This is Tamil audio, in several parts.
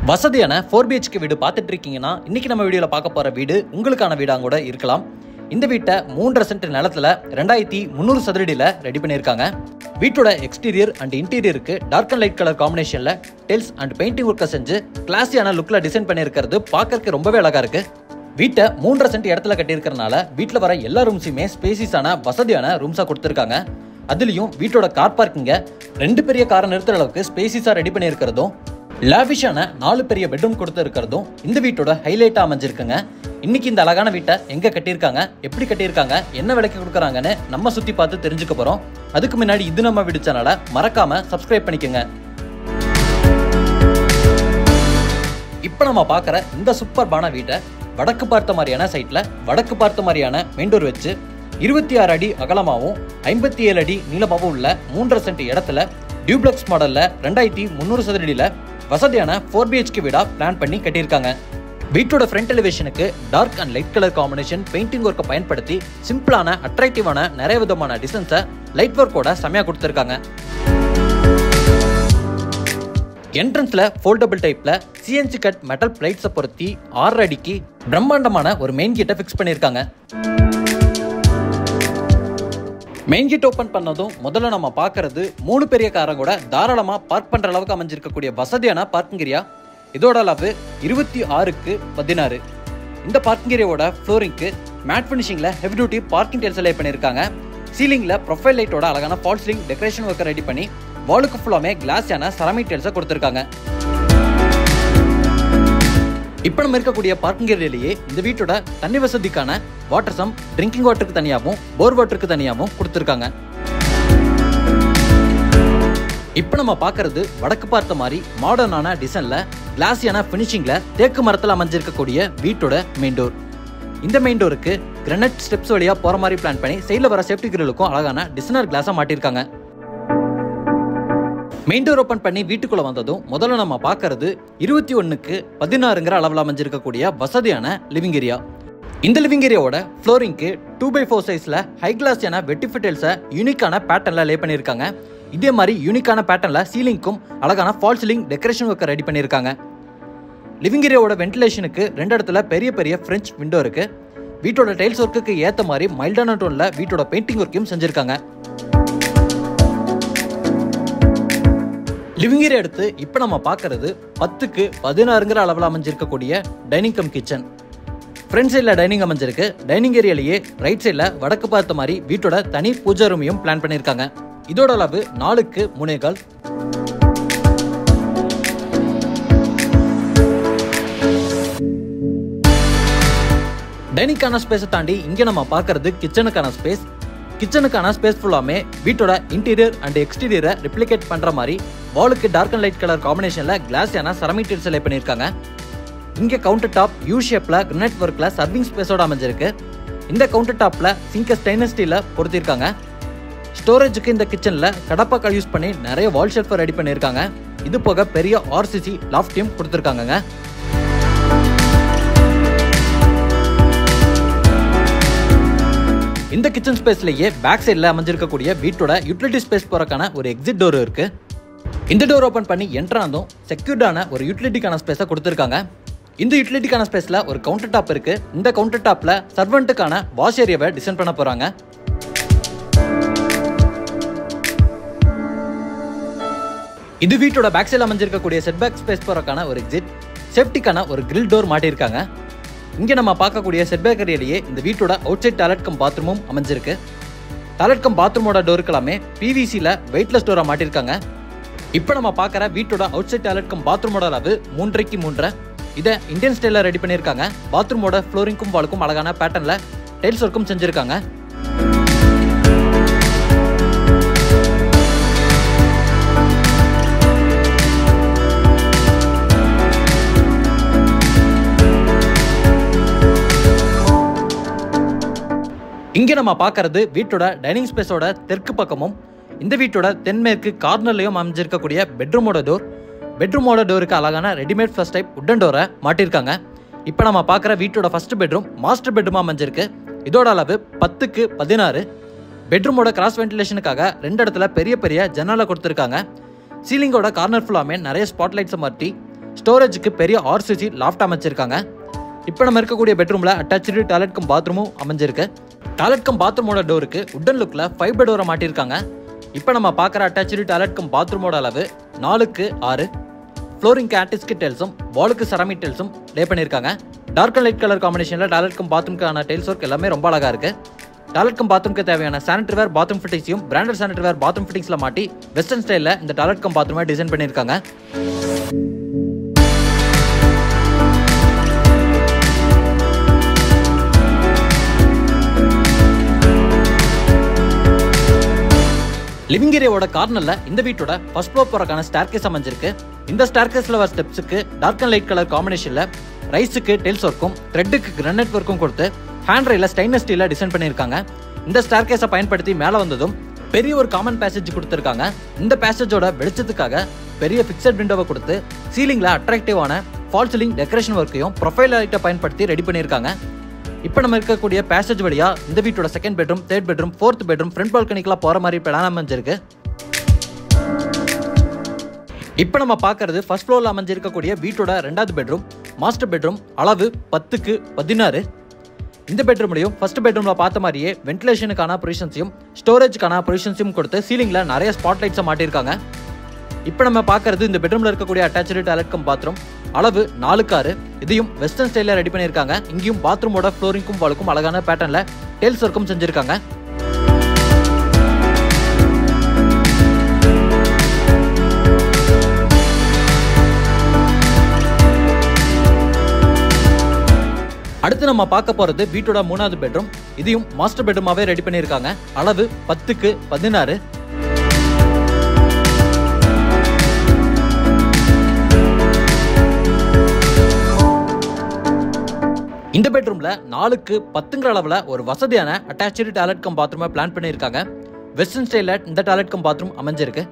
வசதியான 4BHK வீடு பார்த்துட்டு இருக்கீங்கன்னா இன்னைக்கு நம்ம வீடியோல பார்க்க போற வீடு உங்களுக்கான வீடா கூட இருக்கலாம். இந்த வீட்டை 3.5 சென்ட் நிலத்துல 2300 சதுரடியில ரெடி பண்ணியிருக்காங்க. வீட்டோட எக்ஸ்டீரியர் அண்ட் இன்டீரியருக்கு டார்க் அண்ட் லைட் கலர் காம்பினேஷன்ல டெல்ஸ் அண்ட் பெயிண்டிங் ஒர்க்கை செஞ்சு கிளாஸியான லுக்ல டிசைன் பண்ணியிருக்கிறது பார்க்கறதுக்கு ரொம்பவே அழகா இருக்கு. வீட்டை 3.5 சென்ட் இடத்துல கட்டியிருக்கிறதுனால வீட்டில் வர எல்லா ரூம்ஸுமே ஸ்பேசியஸான வசதியான ரூம்ஸா கொடுத்துருக்காங்க. அதுலயும் வீட்டோட கார் பார்க்கிங்க 2 பெரிய காரை நிறுத்துற அளவுக்கு ஸ்பேசியஸா ரெடி பண்ணியிருக்கிறதும் லாவிஷான 4 பெரிய பெட்ரூம் கொடுத்து இருக்கிறதும் இந்த வீட்டோட ஹைலைட்டா அமைஞ்சிருக்குங்க. இன்னைக்கு இந்த அழகான வீட்டை எங்க கட்டியிருக்காங்க, எப்படி கட்டியிருக்காங்க, என்ன விலைக்கு கொடுக்குறாங்கன்னு நம்ம சுத்தி பார்த்து தெரிஞ்சுக்க போறோம். அதுக்கு முன்னாடி இது நம்ம வீடியோ சேனலை மறக்காம சப்ஸ்கிரைப் பண்ணிக்கோங்க. இப்போ நம்ம பார்க்குற இந்த சூப்பர்பான வீட்டை வடக்கு பார்த்த மாதிரியான சைட்ல வடக்கு பார்த்த மாதிரியான மெயின் டோர் வச்சு 26 அடி அகலமாகவும் 57 அடி நீளமாகவும் உள்ள 3.5 சென்ட் இடத்துல டியூப்ளெக்ஸ் மாடல்ல 2300 சதுரடியில வசதியான 4BHK வீடா பிளான் பண்ணி கட்டியிருக்காங்க. வீட்டோட ஃப்ரண்ட் எலிவேஷனுக்கு dark and light colour combination painting ஒர்க்கை பயன்படுத்தி சிம்பிளான அட்ராக்டிவான நிறைய விதமான டிசைன்ஸை லைட் ஒர்க்கோட செமையா கொடுத்துருக்காங்க. என்ட்ரன்ஸ்ல ஃபோல்டபிள் டைப்ல CNC கட் மெட்டல் பிளேட்ஸை பொருத்தி 6 அடிக்கு பிரம்மாண்டமான ஒரு மெயின் கேட்டை ஃபிக்ஸ் பண்ணியிருக்காங்க. மெயின் கேட் ஓபன் பண்ணதும் முதல்ல நம்ம பார்க்கறது 3 பெரிய காரை கூட தாராளமா பார்க் பண்ற அளவுக்கு அமைஞ்சிருக்கக்கூடிய வசதியான பார்க்கிங் ஏரியா. இதோட அளவு 26க்கு 16. இந்த பார்க்கிங் ஏரியாவோட ஃப்ளோரிங்க்கு மேட் ஃபினிஷிங்ல heavy duty parking tiles lay பண்ணியிருக்காங்க. சீலிங்ல ப்ரொஃபைல் லைட்டோட அழகான ஃபால் சீலிங் டெக்கரேஷன் ஒர்க்கை ரெடி பண்ணி வாலுக்கு ஃபுல்லாமே கிளாஸான செராமிக் டைல்ஸை கொடுத்துருக்காங்க. இப்போ நம்ம இருக்கக்கூடிய பார்க்கிங் ஏரியாலேயே இந்த வீட்டோட தண்ணி வசதிக்கான வாட்டர் சம் ட்ரிங்கிங் வாட்டருக்கு தனியாகவும் போர் வாட்டருக்கு தனியாகவும் கொடுத்துருக்காங்க. இப்போ நம்ம பார்க்கறது வடக்கு பார்த்த மாதிரி மாடர்னான டிசைன்ல கிளாஸியான ஃபினிஷிங்ல தேக்கு மரத்தில் அமைஞ்சிருக்கக்கூடிய வீட்டோட மெயின் டோர். இந்த மெயின் டோருக்கு கிரானைட் ஸ்டெப்ஸ் வழியா போற மாதிரி பிளான் பண்ணி சைடில் வர சேஃப்டி கிரிலுக்கும் அழகான டிசைனர் கிளாஸா மாட்டிருக்காங்க. மெயின் டோர் ஓபன் பண்ணி வீட்டுக்குள்ள வந்ததும் முதல்ல நம்ம பார்க்கறது 21க்கு 16ங்கிற அளவில் அமைஞ்சிருக்கக்கூடிய வசதியான லிவிங் ஏரியா. இந்த லிவிங் ஏரியாவோட ஃப்ளோரிங்க்கு 2x4 சைஸ்ல ஹை கிளாஸியான வெட்டிஃபை டைல்ஸை யூனிக்கான பேட்டர்ன்ல லே பண்ணியிருக்காங்க. இதே மாதிரி யூனிக்கான பேட்டர்ன்ல சீலிங்க்கும் அழகான ஃபால் சீலிங் டெக்கரேஷன் ஒர்க்கை ரெடி பண்ணியிருக்காங்க. லிவிங் ஏரியாவோட வென்டிலேஷனுக்கு 2 இடத்துல பெரிய பெரிய ஃப்ரெஞ்ச் விண்டோ இருக்கு. வீட்டோட டைல்ஸ் ஒர்க்குக்கு ஏற்ற மாதிரி மைல்டான டோன்ல வீட்டோட பெயிண்டிங் ஒர்க்கையும் செஞ்சிருக்காங்க. லிவிங் ஏரியா எடுத்து இப்போ நம்ம பார்க்கறது 10க்கு 16ங்கிற அளவில் அமைஞ்சிருக்கக்கூடிய டைனிங் கம் கிச்சன். ஃப்ரண்ட் சைடில் டைனிங் அமைஞ்சிருக்கு. டைனிங் ஏரியாலேயே ரைட் சைடில் வடக்கு பார்த்த மாதிரி வீட்டோட தனி பூஜா ரூமையும் பிளான் பண்ணியிருக்காங்க. இதோட அளவு 4க்கு 3.25. டைனிங்கான ஸ்பேஸை தாண்டி இங்கே நம்ம பார்க்கறது கிச்சனுக்கான ஸ்பேஸ். கிச்சனுக்கான ஸ்பேஸ் ஃபுல்லாமே வீட்டோட இன்டீரியர் அண்ட் எக்ஸ்டீரியரை ரிப்ளிகேட் பண்ற மாதிரி வாலுக்கு டார்க் அண்ட் லைட் கலர் காம்பினேஷன்ல கிளாஸியான செராமிக் டைல்ஸ் லே பண்ணியிருக்காங்க. இங்கே கவுண்டர் டாப் யூ ஷேப்ல கிரானைட் ஒர்க்ல சர்விங் ஸ்பேஸோட அமைஞ்சிருக்கு. இந்த கவுண்டர் டாப்ல சிங்க ஸ்டெயின்லெஸ் ஸ்டீல்ல பொருத்திருக்காங்க. ஸ்டோரேஜுக்கு இந்த கிச்சன்ல கடப்பாக்கள் யூஸ் பண்ணி நிறைய வால் ஷெல்ஃபை ரெடி பண்ணியிருக்காங்க. இது போக பெரிய RCC லாஃப்டையும் கொடுத்துருக்காங்க. இந்த கிச்சன் ஸ்பேஸ்லயே பேக் சைடில் அமைஞ்சிருக்கக்கூடிய வீட்டோட யூட்டிலிட்டி ஸ்பேஸ் போறக்கான ஒரு எக்ஸிட் டோர் இருக்கு. இந்த டோர் ஓபன் பண்ணி என்ட்ரானதும் செக்யூர்டான ஒரு யூட்டிலிட்டிக்கான ஸ்பேஸை கொடுத்துருக்காங்க. இந்த யூட்டிலிட்டிக்கான ஸ்பேஸ்ல ஒரு கவுண்டர் டாப் இருக்கு. இந்த கவுண்டர் டாப்ல சர்வெண்ட்டுக்கான வாஷ் ஏரியாவை டிசைன் பண்ண போறாங்க. இது வீட்டோட பேக் சைடில் அமைஞ்சிருக்கக்கூடிய செட்பேக் ஸ்பேஸ் போறக்கான ஒரு எக்ஸிட். சேஃப்டிக்கான ஒரு கிரில் டோர் மாட்டியிருக்காங்க. இங்கே நம்ம பார்க்கக்கூடிய செட்பேக் ஏரியாலேயே இந்த வீட்டோட அவுட் சைட் டாய்லெட் கம் பாத்ரூமும் அமைஞ்சிருக்கு. டாய்லெட் கம் பாத்ரூமோட டோருக்கு எல்லாமே PVCல வெயிட்லெஸ் டோரா மாட்டிருக்காங்க. இப்போ நம்ம பார்க்குற வீட்டோட அவுட் சைட் டாய்லெட் கம் பாத்ரூமோட அளவு 3.5க்கு 3. இதை இந்தியன் ஸ்டைலில் ரெடி பண்ணியிருக்காங்க. பாத்ரூமோட ஃப்ளோரிங்க்கும் வாலுக்கும் அழகான பேட்டர்னில் டைல்ஸ் ஒர்க்கும் செஞ்சுருக்காங்க. இங்கே நம்ம பார்க்கறது வீட்டோட டைனிங் ஸ்பேஸோட தெற்கு பக்கமும் இந்த வீட்டோட தென்மேற்கு கார்னர்லையும் அமைஞ்சிருக்கக்கூடிய பெட்ரூமோட டோர். பெட்ரூமோட டோருக்கு அழகான ரெடிமேட் ஃபர்ஸ்ட் டைப் உட்டன் டோரை மாட்டியிருக்காங்க. இப்போ நம்ம பார்க்குற வீட்டோட ஃபர்ஸ்ட் பெட்ரூம் மாஸ்டர் பெட்ரூமா அமைஞ்சிருக்கு. இதோட அளவு 10க்கு 16. பெட்ரூமோட கிராஸ் வென்டிலேஷனுக்காக 2 இடத்துல பெரிய பெரிய ஜன்னலை கொடுத்துருக்காங்க. சீலிங்கோட கார்னர் ஃபுல்லாமே நிறைய ஸ்பாட்லைட்ஸை மாட்டி ஸ்டோரேஜுக்கு பெரிய ஆர்சிசி லாஃப்ட் அமைச்சிருக்காங்க. இப்போ நம்ம இருக்கக்கூடிய பெட்ரூமில் அட்டாச்சு டாய்லெட் கம் பாத்ரூமும் அமைஞ்சிருக்கு. டாய்லெட் கம் பாத்ரூமோட டோருக்கு உட்டன் லுக்கில் ஃபைபர் டோரை மாட்டியிருக்காங்க. இப்போ நம்ம பார்க்குற அட்டாச்சு டாய்லெட் கம் பாத்ரூமோட அளவு 4x6. ஃப்ளோரிங்க்கு ஆன்டிஸ்கிட் டைல்ஸும் வாலுக்கு செராமிக் டைல்ஸும் லே பண்ணியிருக்காங்க. டார்க் அண்ட் லைட் கலர் காம்பினேஷனில் டாய்லெட் கம் பாத்ரூம்க்கான டைல்ஸ் ஒர்க் எல்லாமே ரொம்ப அழகாக இருக்குது. டாய்லெட் கம் பாத்ரூம்க்கு தேவையான சானிட்டரி வேர் பாத்ரூம் ஃபிட்டிங்ஸையும் பிராண்டட் சானிட்டரி வேர் பாத்ரூம் ஃபிட்டிங்ஸில் மாட்டி வெஸ்டர்ன் ஸ்டைலில் இந்த டாய்லெட் கம் பாத்ரூமை டிசைன் பண்ணியிருக்காங்க. லிவிங் ஏரியாவோட கார்னர்ல இந்த வீட்டோட ஃபர்ஸ்ட் ஃப்ளோர் போறதுக்கான ஸ்டேர்கேஸ் அமைஞ்சிருக்கு. இந்த ஸ்டேர்கேஸ்ல வர ஸ்டெப்ஸுக்கு டார்க் அண்ட் லைட் கலர் காம்பினேஷன்ல ரைஸுக்கு டைல்ஸ் ஒர்க்கும் த்ரெட்டுக்கு கிரானைட் ஒர்க்கும் கொடுத்து ஹேண்ட் ரெயில ஸ்டெயின்லெஸ் ஸ்டீல்ல டிசைன் பண்ணியிருக்காங்க. இந்த ஸ்டேர்கேஸை பயன்படுத்தி மேலே வந்ததும் பெரிய ஒரு காமன் பேசேஜ் கொடுத்துருக்காங்க. இந்த பேசேஜோட வெளிச்சத்துக்காக பெரிய ஃபிக்ஸட் விண்டோவை கொடுத்து சீலிங்ல அட்ராக்டிவான ஃபால் சீலிங் டெக்கரேஷன் ஒர்க்கையும் ப்ரொஃபைல் லைட்டை பயன்படுத்தி ரெடி பண்ணியிருக்காங்க. இப்போ நம்ம இருக்கக்கூடிய பேசேஜ் வழியா இந்த வீட்டோட second bedroom, third bedroom, fourth bedroom, front பால்கனிக்கெல்லாம் போற மாதிரி பிளான் அமைஞ்சிருக்கு. இப்போ நம்ம பார்க்கறது ஃபர்ஸ்ட் ஃப்ளோர்ல அமைஞ்சிருக்கக்கூடிய வீட்டோட ரெண்டாவது பெட்ரூம், மாஸ்டர் பெட்ரூம். அளவு 10x16. இந்த பெட்ரூம்லையும் ஃபர்ஸ்ட் பெட்ரூம்ல பார்த்த மாதிரியே வென்டிலேஷனுக்கான ப்ரொவிஷன்ஸையும் ஸ்டோரேஜுக்கான ப்ரொவிஷன்ஸையும் கொடுத்து சீலிங்ல நிறைய ஸ்பாட் லைட்ஸை மாட்டியிருக்காங்க. இப்போ நம்ம பார்க்கறது இந்த பெட்ரூம்ல இருக்கக்கூடிய அட்டாச்சு டாய்லெட் கம் பாத்ரூம். அளவு 4x6. இதையும் வெஸ்டர்ன் ஸ்டைலில் ரெடி பண்ணியிருக்காங்க. இங்கேயும் பாத்ரூமோட ஃப்ளோரிங்கும் வாலுக்கும் அழகான பேட்டர்ன்ல டைல்ஸ் ஒர்க்கும் செஞ்சிருக்காங்க. அடுத்து நம்ம பார்க்க போறது வீட்டோட மூணாவது பெட்ரூம். இதையும் மாஸ்டர் பெட்ரூமாவே ரெடி பண்ணியிருக்காங்க. அளவு 10x16. இந்த பெட்ரூம்ல 4x10 அளவுல ஒரு வசதியான அட்டாச்சு டாய்லெட் கம் பாத்ரூமை பிளான் பண்ணியிருக்காங்க. வெஸ்டர்ன் ஸ்டைல இந்த டாய்லெட் கம் பாத்ரூம் அமைஞ்சிருக்கு.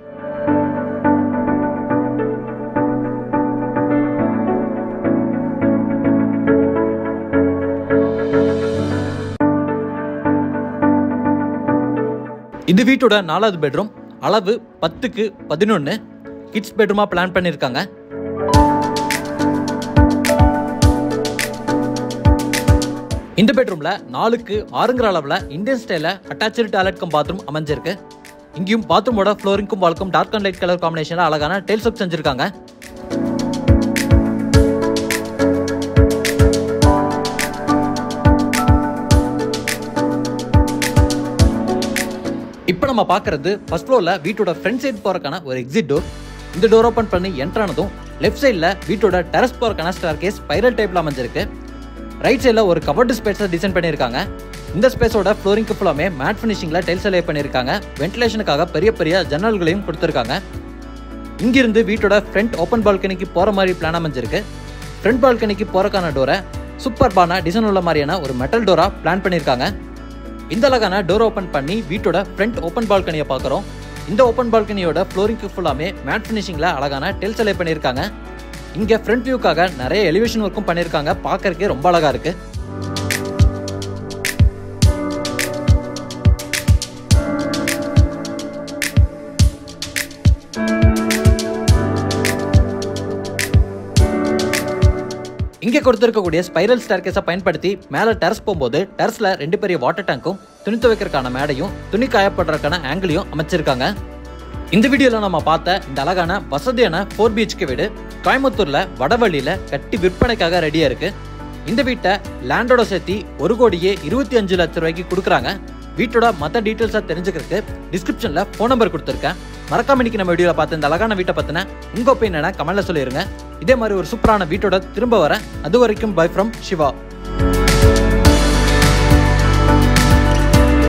இந்த வீட்டோட நாலாவது பெட்ரூம். அளவு 10x11. கிட்ஸ் பெட்ரூமா பிளான் பண்ணியிருக்காங்க. இந்த பெட்ரூம்ல 4x6 அளவுல இந்தியன் ஸ்டைல அட்டாச்சு டாய்லெட் கம் பாத்ரூம் அமைஞ்சிருக்கு. இங்கேயும் பாத்ரூமோட ஃப்ளோரிங்கும் வாலுக்கும் டார்க் அண்ட் லைட் கலர் காம்பினேஷன்ல அழகான டைல்ஸ் ஒர்க் செஞ்சிருக்காங்க. இப்போ நம்ம பார்க்கறது ஃபர்ஸ்ட் ஃப்ளோர்ல வீட்டோட ஃப்ரண்ட் சைடு போறதுக்கான ஒரு எக்ஸிட் டோர். இந்த டோர் ஓபன் பண்ணி என்டர் ஆனதும் லெஃப்ட் சைடில் வீட்டோட டெரஸ் போறதுக்கான ஸ்டேர்கேஸ் ஸ்பைரல் டைப்ல அமைஞ்சிருக்கு. ரைட் சைடில் ஒரு கவர்டு ஸ்பேஸை டிசைன் பண்ணியிருக்காங்க. இந்த ஸ்பேஸோட ஃப்ளோரிங்க்கு ஃபுல்லாமே மேட் ஃபினிஷிங்கில் டைல்ஸ் லே பண்ணியிருக்காங்க. வென்டிலேஷனுக்காக பெரிய பெரிய ஜன்னல்களையும் கொடுத்துருக்காங்க. இங்கிருந்து வீட்டோட ஃப்ரண்ட் ஓப்பன் பால்கனிக்கு போகிற மாதிரி பிளான் அமைஞ்சிருக்கு. ஃப்ரண்ட் பால்கனிக்கு போகிறக்கான டோரை சூப்பர்பான டிசைன் உள்ள மாதிரியான ஒரு மெட்டல் டோரா பிளான் பண்ணியிருக்காங்க. இந்த அழகான டோர் ஓப்பன் பண்ணி வீட்டோட ஃப்ரண்ட் ஓப்பன் பால்கனியை பார்க்குறோம். இந்த ஓப்பன் பால்கனியோட ஃப்ளோரிங்க்கு ஃபுல்லாமே மேட் ஃபினிஷிங்கில் அழகான டைல்ஸ் லே பண்ணியிருக்காங்க. இங்க ஃப்ரண்ட் வியூக்காக நிறைய எலிவேஷன் ஒர்க்கும் பண்ணியிருக்காங்க. பார்க்கறதுக்கே ரொம்ப அழகா இருக்கு. இங்க கொடுத்திருக்கக்கூடிய ஸ்பைரல் ஸ்டேர்கேஸை பயன்படுத்தி மேல டெரஸ் போகும்போது டெரஸ்ல 2 பெரிய வாட்டர் டேங்க்கும் துணி துவைக்கிறதுக்கான மேடையும் துணி காயப்படுறதுக்கான ஆங்கிளையும் அமைச்சிருக்காங்க. இந்த வீடியோல நம்ம பார்த்த இந்த அழகான வசதியான 4 BHK வீடு கோயம்புத்தூர்ல வடவள்ளியில கட்டி விற்பனைக்காக ரெடியா இருக்கு. இந்த வீட்டை லேண்டோட சேர்த்து 1,25 லட்சம் ரூபாய்க்கு கொடுக்குறாங்க. வீட்டோட மற்ற டீட்டெயில்ஸா தெரிஞ்சுக்கிறதுக்கு டிஸ்கிரிப்ஷன்ல ஃபோன் நம்பர் கொடுத்துருக்கேன். மறக்காம இன்னைக்கு நம்ம வீடியோல பார்த்த இந்த அழகான வீட்டை பத்தின உங்க ஒப்பீனியனை கமெண்ட்ல சொல்லிருங்க. இதே மாதிரி ஒரு சூப்பரான வீட்டோட திரும்ப வர. அது வரைக்கும் பை ஃப்ரம் சிவா.